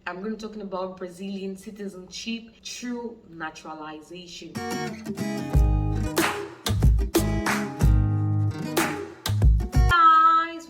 I'm going to be talking about Brazilian citizenship through naturalization.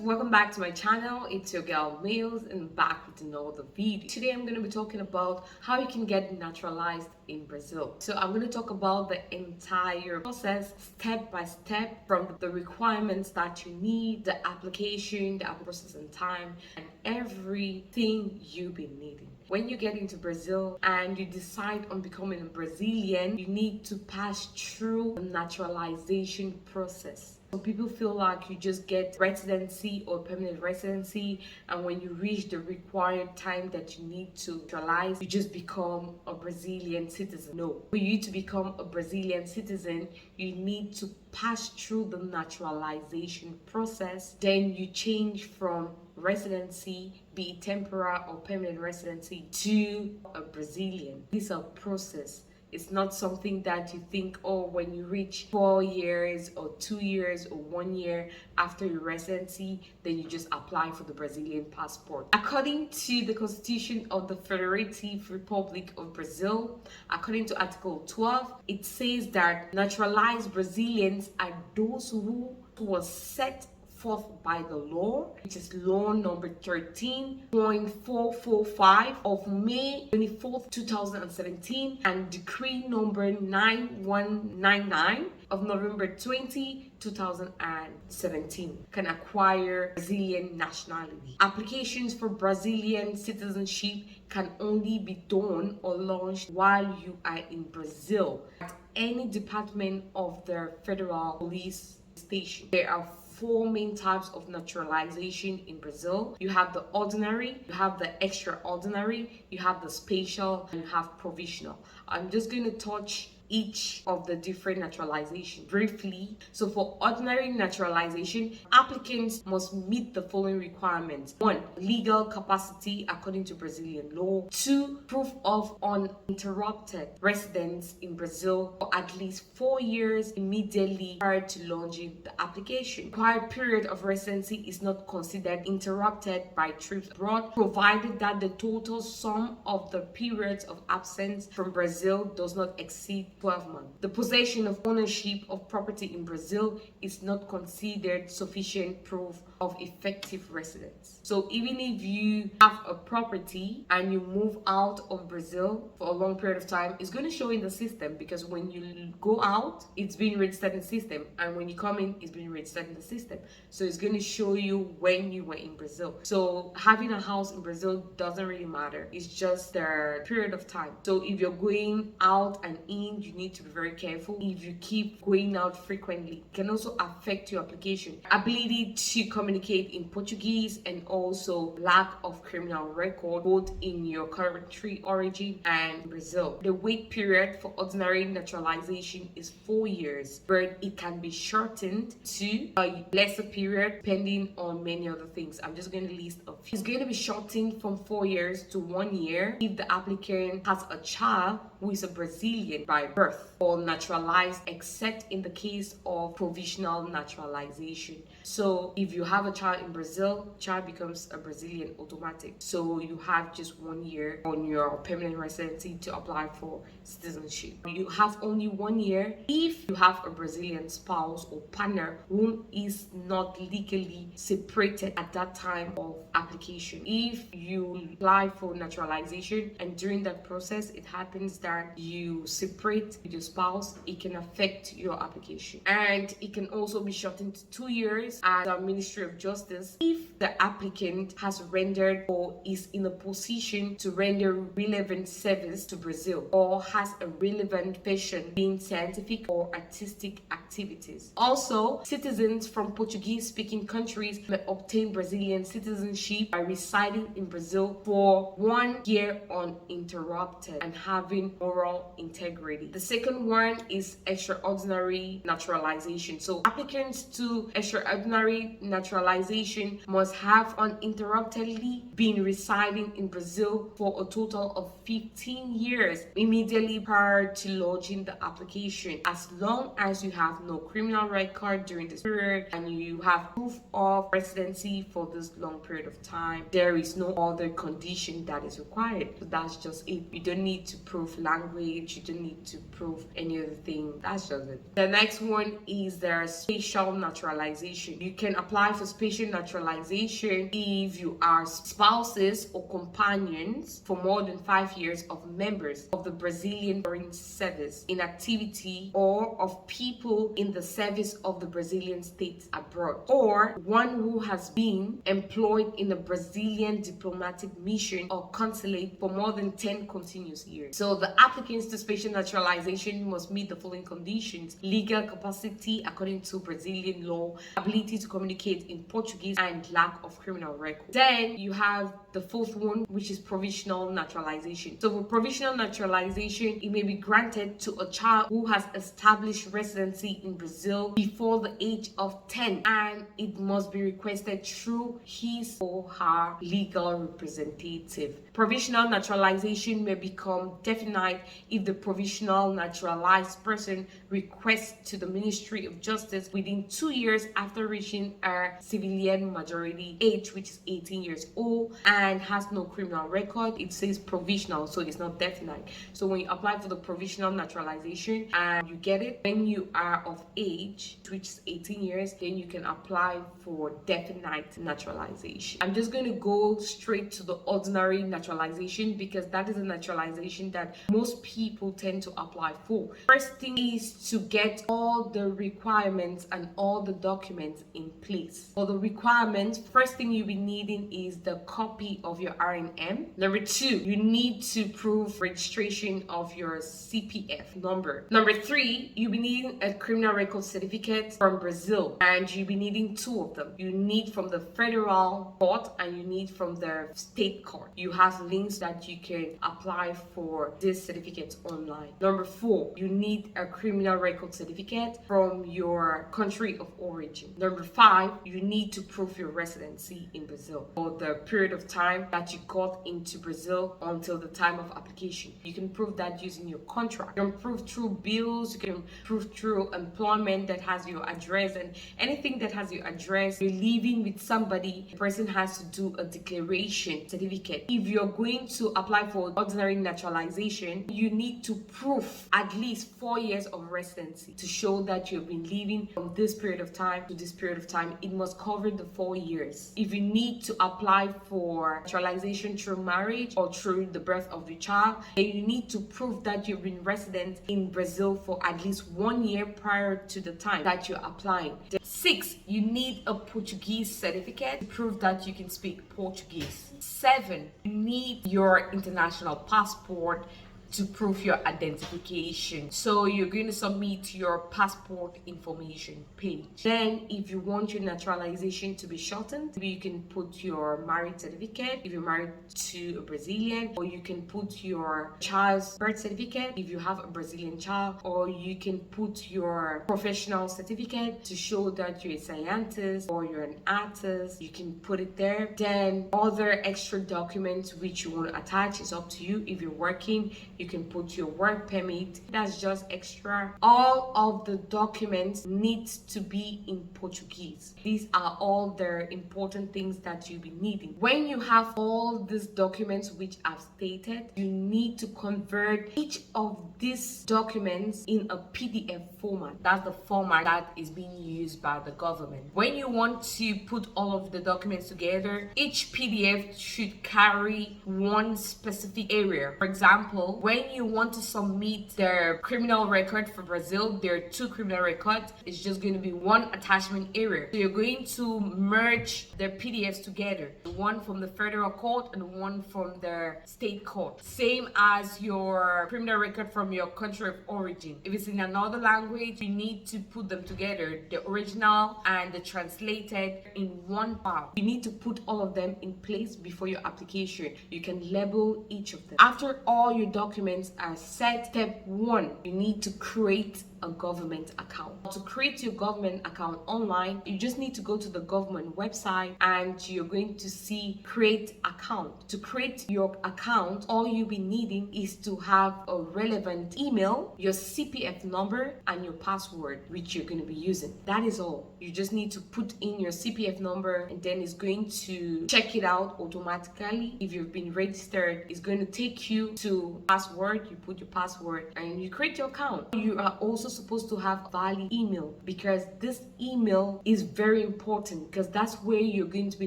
Welcome back to my channel. It's your girl Mills and back with another video. Today I'm going to be talking about how you can get naturalized in Brazil. So I'm going to talk about the entire process step by step, from the requirements that you need, the application, the process and time, and everything you've been needing. When you get into Brazil and you decide on becoming a Brazilian, you need to pass through the naturalization process. Some people feel like you just get residency or permanent residency, and when you reach the required time that you need to naturalize, you just become a Brazilian citizen. No, for you to become a Brazilian citizen, you need to pass through the naturalization process. Then you change from residency, be it temporary or permanent residency, to a Brazilian. This is a process. It's not something that you think, oh, when you reach 4 years or 2 years or 1 year after your residency, then you just apply for the Brazilian passport. According to the Constitution of the Federative Republic of Brazil, according to Article 12, it says that naturalized Brazilians are those who was set forth by the law, which is law number 13.445 of May 24th, 2017, and decree number 9199 of November 20, 2017, can acquire Brazilian nationality. Applications for Brazilian citizenship can only be done or launched while you are in Brazil at any department of the federal police station. There are 4 main types of naturalization in Brazil. You have the ordinary, you have the extraordinary, you have the special, and you have provisional. I'm just going to touch each of the different naturalization briefly. So for ordinary naturalization, applicants must meet the following requirements. 1, legal capacity according to Brazilian law. 2, proof of uninterrupted residence in Brazil for at least 4 years immediately prior to launching the application. Required period of residency is not considered interrupted by trips abroad, provided that the total sum of the periods of absence from Brazil does not exceed 12 months. The possession of ownership of property in Brazil is not considered sufficient proof of effective residence. So even if you have a property and you move out of Brazil for a long period of time, it's going to show in the system, because when you go out, it's being registered in the system, and when you come in, it's being registered in the system. So it's going to show you when you were in Brazil. So having a house in Brazil doesn't really matter. It's just the period of time. So if you're going out and in, you need to be very careful. If you keep going out frequently, it can also affect your application. Ability to communicate in Portuguese, and also lack of criminal record both in your country origin and Brazil. The wait period for ordinary naturalization is 4 years, but it can be shortened to a lesser period depending on many other things. I'm just going to list a few. It's going to be shortened from 4 years to 1 year if the applicant has a child who is a Brazilian by birth or naturalized, except in the case of provisional naturalization. So if you have a child in Brazil, child becomes a Brazilian automatic. So you have just 1 year on your permanent residency to apply for citizenship. You have only 1 year if you have a Brazilian spouse or partner whom is not legally separated at that time of application. If you apply for naturalization and during that process it happens that you separate with your spouse, it can affect your application. And it can also be shortened to 2 years at the Ministry of Justice if the applicant has rendered or is in a position to render relevant service to Brazil, or has a relevant passion in scientific or artistic activities. Also, citizens from Portuguese-speaking countries may obtain Brazilian citizenship by residing in Brazil for 1 year uninterrupted and having moral integrity. The second one is extraordinary naturalization. So applicants to extraordinary naturalization naturalization must have uninterruptedly been residing in Brazil for a total of 15 years immediately prior to lodging the application, as long as you have no criminal record during this period and you have proof of residency for this long period of time. There is no other condition that is required. So that's just it. You don't need to prove language, you don't need to prove any other thing. That's just it. The next one is their spatial naturalization. You can apply for spatial naturalization if you are spouses or companions for more than 5 years of members of the Brazilian Foreign Service in activity, or of people in the service of the Brazilian state abroad, or one who has been employed in a Brazilian diplomatic mission or consulate for more than 10 continuous years. So the applicants to spatial naturalization must meet the following conditions: legal capacity according to Brazilian law, ability to communicate in Portuguese, and lack of criminal record. Then you have the fourth one, which is provisional naturalization. So for provisional naturalization, it may be granted to a child who has established residency in Brazil before the age of 10, and it must be requested through his or her legal representative. Provisional naturalization may become definite if the provisional naturalized person requests to the Ministry of Justice within 2 years after reaching a civilian majority age, which is 18 years old, and has no criminal record. It says provisional, so it's not definite. So when you apply for the provisional naturalization and you get it when you are of age, which is 18 years, then you can apply for definite naturalization. I'm just going to go straight to the ordinary naturalization because that is a naturalization that most people tend to apply for. First thing is to get all the requirements and all the documents in place. For the requirements, first thing you'll be needing is the copy of your RNM. Number 2, you need to prove registration of your CPF number. Number 3, you'll be needing a criminal record certificate from Brazil, and you'll be needing 2 of them. You need from the federal court and you need from the state court. You have links that you can apply for this certificate online. Number 4, you need a criminal record certificate from your country of origin. Number 5, you need to prove your residency in Brazil for the period of time that you got into Brazil until the time of application. You can prove that using your contract. You can prove through bills, you can prove through employment that has your address, and anything that has your address. You're living with somebody, the person has to do a declaration certificate. If you're going to apply for ordinary naturalization, you need to prove at least 4 years of residency to show that you've been living from this period of time to this period of time. It must cover the 4 years. If you need to apply for naturalization through marriage or through the birth of the child, then you need to prove that you've been resident in Brazil for at least 1 year prior to the time that you're applying. 6, you need a Portuguese certificate to prove that you can speak Portuguese. 7, you need your international passport to prove your identification. So you're going to submit your passport information page. Then if you want your naturalization to be shortened, maybe you can put your marriage certificate if you're married to a Brazilian, or you can put your child's birth certificate if you have a Brazilian child, or you can put your professional certificate to show that you're a scientist or you're an artist. You can put it there. Then other extra documents which you want to attach is up to you. If you're working, you can put your work permit. That's just extra. All of the documents need to be in Portuguese. These are all the important things that you'll be needing. When you have all these documents which I've stated, you need to convert each of these documents in a PDF format. That's the format that is being used by the government. When you want to put all of the documents together, each PDF should carry one specific area. For example, when you want to submit their criminal record for Brazil, there are 2 criminal records. It's just going to be one attachment area. So you're going to merge their PDFs together, the one from the federal court and the one from the state court. Same as your criminal record from your country of origin. If it's in another language, you need to put them together, the original and the translated, in one file. You need to put all of them in place before your application. You can label each of them. After all your documents are set, step 1, you need to create a government account. To create your government account online, you just need to go to the government website and you're going to see create account. To create your account, all you'll be needing is to have a relevant email, your CPF number, and your password, which you're going to be using. That is all. You just need to put in your CPF number, and then it's going to check it out automatically. If you've been registered, it's going to take you to password. You put your password and you create your account. You are also supposed to have a valid email, because this email is very important, because that's where you're going to be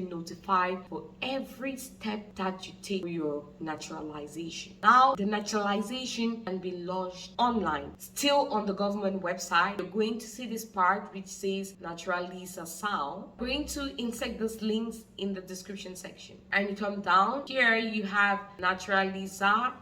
notified for every step that you take for your naturalization. Now, the naturalization can be launched online. Still on the government website, you're going to see this part which says Naturalization. I'm going to insert those links in the description section. And you come down here, you have Naturalization.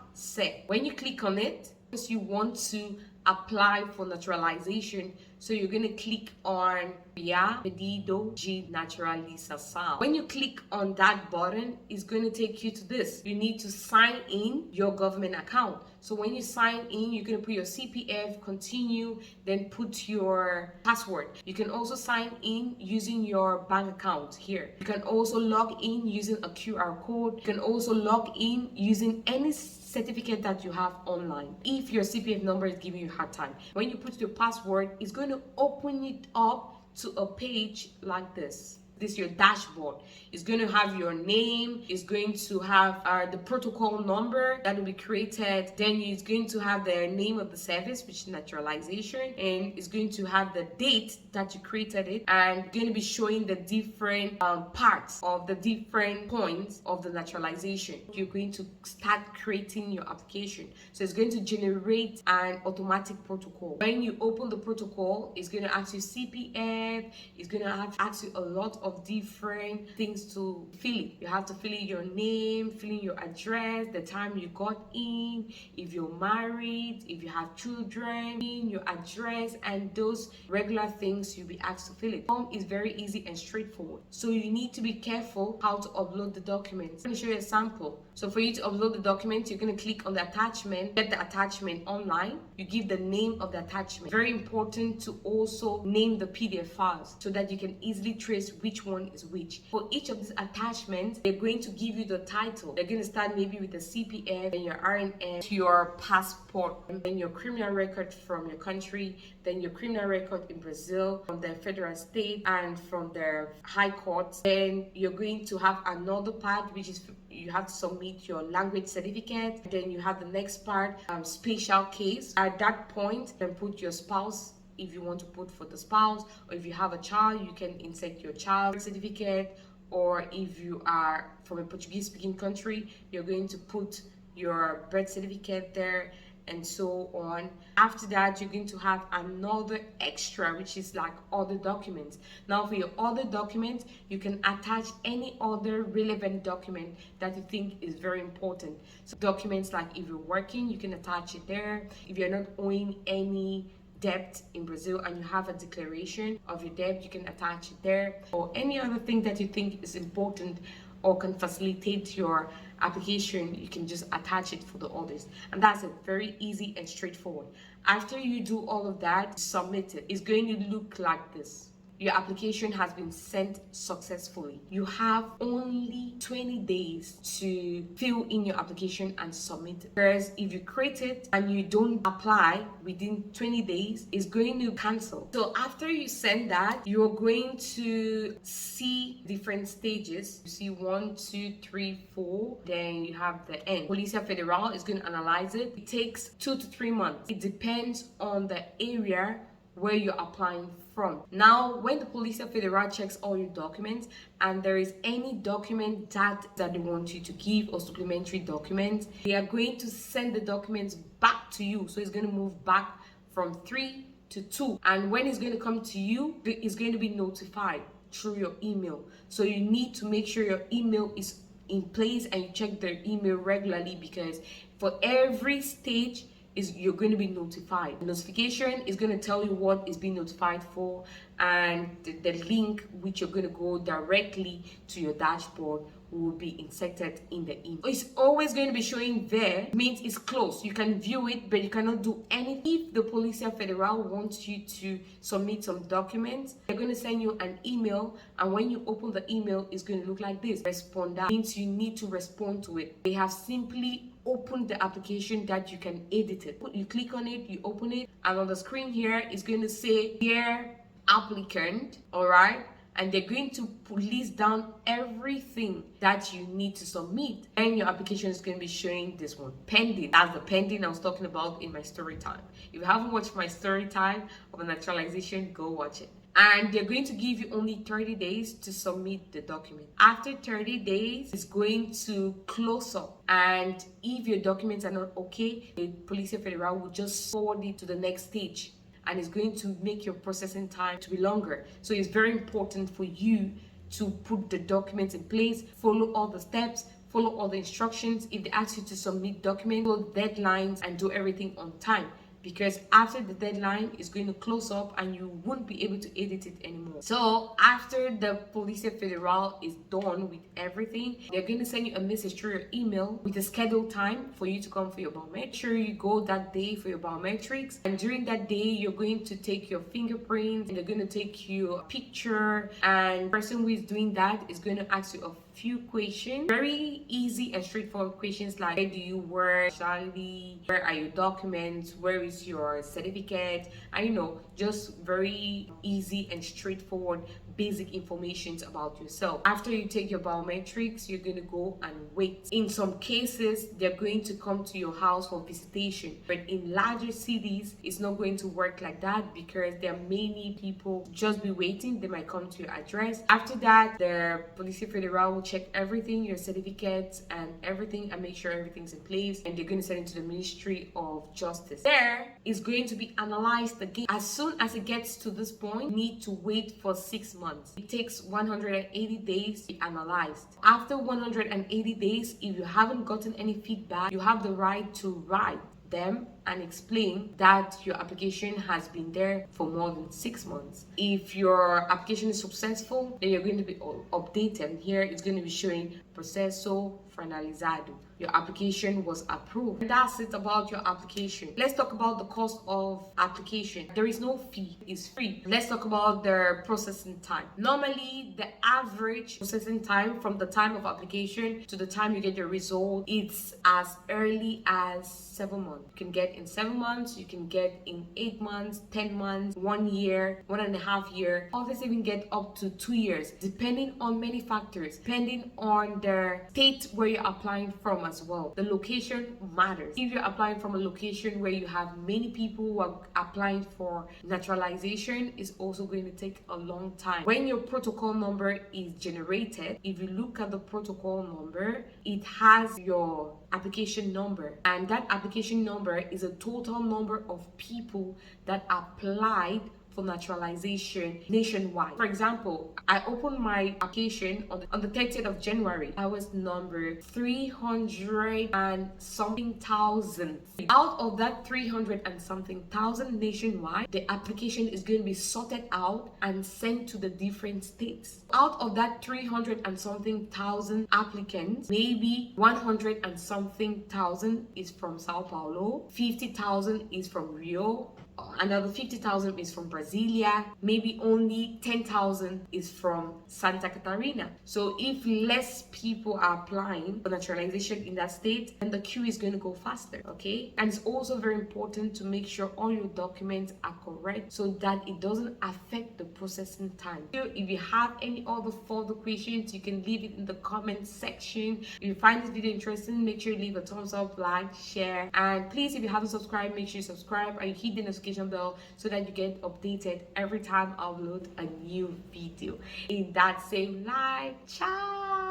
When you click on it, you want to apply for naturalization, so you're going to click on Pedido de Naturalização. When you click on that button, it's going to take you to this. You need to sign in your government account. So when you sign in, you're going to put your CPF, continue, then put your password. You can also sign in using your bank account here. You can also log in using a QR code. You can also log in using any certificate that you have online. If your CPF number is giving you a hard time, when you put your password, it's going to open it up to a page like this. This is your dashboard. It's going to have your name. It's going to have the protocol number that will be created. Then it's going to have the name of the service, which is naturalization, and it's going to have the date that you created it, and going to be showing the different parts of the different points of the naturalization. You're going to start creating your application. So it's going to generate an automatic protocol. When you open the protocol, it's going to ask you CPF. It's going to ask you a lot of different things to fill it. You have to fill in your name, fill in your address, the time you got in, if you're married, if you have children, in your address, and those regular things you'll be asked to fill it. Form is very easy and straightforward. So you need to be careful how to upload the documents. I'm going to show you a sample. So for you to upload the document, you're going to click on the attachment, get the attachment online. You give the name of the attachment. Very important to also name the PDF files so that you can easily trace which one is which. For each of these attachments, they're going to give you the title. They're going to start maybe with the CPF, then your RNN, your passport, and then your criminal record from your country, then your criminal record in Brazil, from the federal state, and from the high court. Then you're going to have another part, which is you have to submit your language certificate. Then you have the next part, special case. At that point, then put your spouse, if you want to put for the spouse, or if you have a child, you can insert your child certificate, or if you are from a Portuguese speaking country, you're going to put your birth certificate there, and so on. After that, you're going to have another extra, which is like other documents. Now for your other documents, you can attach any other relevant document that you think is very important. So documents like if you're working, you can attach it there. If you're not owing any debt in Brazil and you have a declaration of your debt, you can attach it there. Or any other thing that you think is important or can facilitate your application, you can just attach it for the others. And that's it, very easy and straightforward. After you do all of that, submit it. It's going to look like this. Your application has been sent successfully. You have only 20 days to fill in your application and submit it. Whereas if you create it and you don't apply within 20 days, it's going to cancel. So after you send that, you're going to see different stages. You see 1, 2, 3, 4. Then you have the end. Polícia Federal is going to analyze it. It takes 2 to 3 months. It depends on the area where you're applying from. Now, when the Polícia Federal checks all your documents and there is any document that they want you to give or supplementary documents, they are going to send the documents back to you. So it's going to move back from 3 to 2. And when it's going to come to you, it's going to be notified through your email. So you need to make sure your email is in place and you check their email regularly, because for every stage, you're going to be notified. The notification is going to tell you what is being notified for, and the link which you're going to go directly to your dashboard will be inserted in the email. It's always going to be showing there, means it's closed. You can view it, but you cannot do anything. If the Policia Federal wants you to submit some documents, they're going to send you an email, and when you open the email, it's going to look like this. Responder means you need to respond to it. They have simply opened the application that you can edit it. You click on it, you open it, and on the screen here, it's going to say, "Dear applicant," all right? And they're going to list down everything that you need to submit. And your application is going to be showing this one, pending. That's the pending I was talking about in my story time. If you haven't watched my story time of naturalization, go watch it. And they're going to give you only 30 days to submit the document. After 30 days, it's going to close up. And if your documents are not okay, the Policia Federal will just forward it to the next stage, and it's going to make your processing time to be longer. So it's very important for you to put the documents in place, follow all the steps, follow all the instructions. If they ask you to submit documents, follow deadlines, and do everything on time. Because after the deadline, it's going to close up and you won't be able to edit it anymore. So after the Policia Federal is done with everything, they're going to send you a message through your email with a scheduled time for you to come for your biometrics. Sure, you go that day for your biometrics, and during that day, you're going to take your fingerprints, and they're going to take you a picture, and the person who is doing that is going to ask you a few questions, very easy and straightforward questions like, where do you work, Charlie, where are your documents, where is your certificate, and just very easy and straightforward basic information about yourself. After you take your biometrics, you're going to go and wait. In some cases, they're going to come to your house for visitation, but in larger cities, it's not going to work like that because there are many people just be waiting. They might come to your address. After that, the Policia Federal will check everything, your certificates and everything, and make sure everything's in place, and they're going to send it to the Ministry of Justice. There is going to be analyzed again. As soon as it gets to this point, you need to wait for 6 months. It takes 180 days to be analyzed. After 180 days, if you haven't gotten any feedback, you have the right to write them and explain that your application has been there for more than 6 months. If your application is successful, then you're going to be updated. Here it's going to be showing proceso finalizado. Your application was approved. And that's it about your application. Let's talk about the cost of application. There is no fee, it's free. Let's talk about the processing time. Normally, the average processing time from the time of application to the time you get your result, it's as early as 7 months. You can get in 7 months, you can get in 8 months, 10 months, 1 year, 1.5 years. Others even get up to 2 years, depending on many factors, depending on the state where you're applying from as well. The location matters. If you're applying from a location where you have many people who are applying for naturalization, it's also going to take a long time. When your protocol number is generated, if you look at the protocol number, it has your application number, and that application number is a total number of people that applied for naturalization nationwide. For example, I opened my application on the 30th of January. I was number 300 and something thousand. Out of that 300 and something thousand nationwide, the application is going to be sorted out and sent to the different states. Out of that 300 and something thousand applicants, maybe 100 and something thousand is from Sao Paulo, 50,000 is from Rio, another 50,000 is from Brasilia, maybe only 10,000 is from Santa Catarina. So if less people are applying for naturalization in that state, then the queue is going to go faster, okay? And it's also very important to make sure all your documents are correct so that it doesn't affect the processing time. So if you have any other further questions, you can leave it in the comment section. If you find this video interesting, make sure you leave a thumbs up, like, share, and please, if you haven't subscribed, make sure you subscribe and you hit the notification bell so that you get updated every time I upload a new video. In that same light, ciao.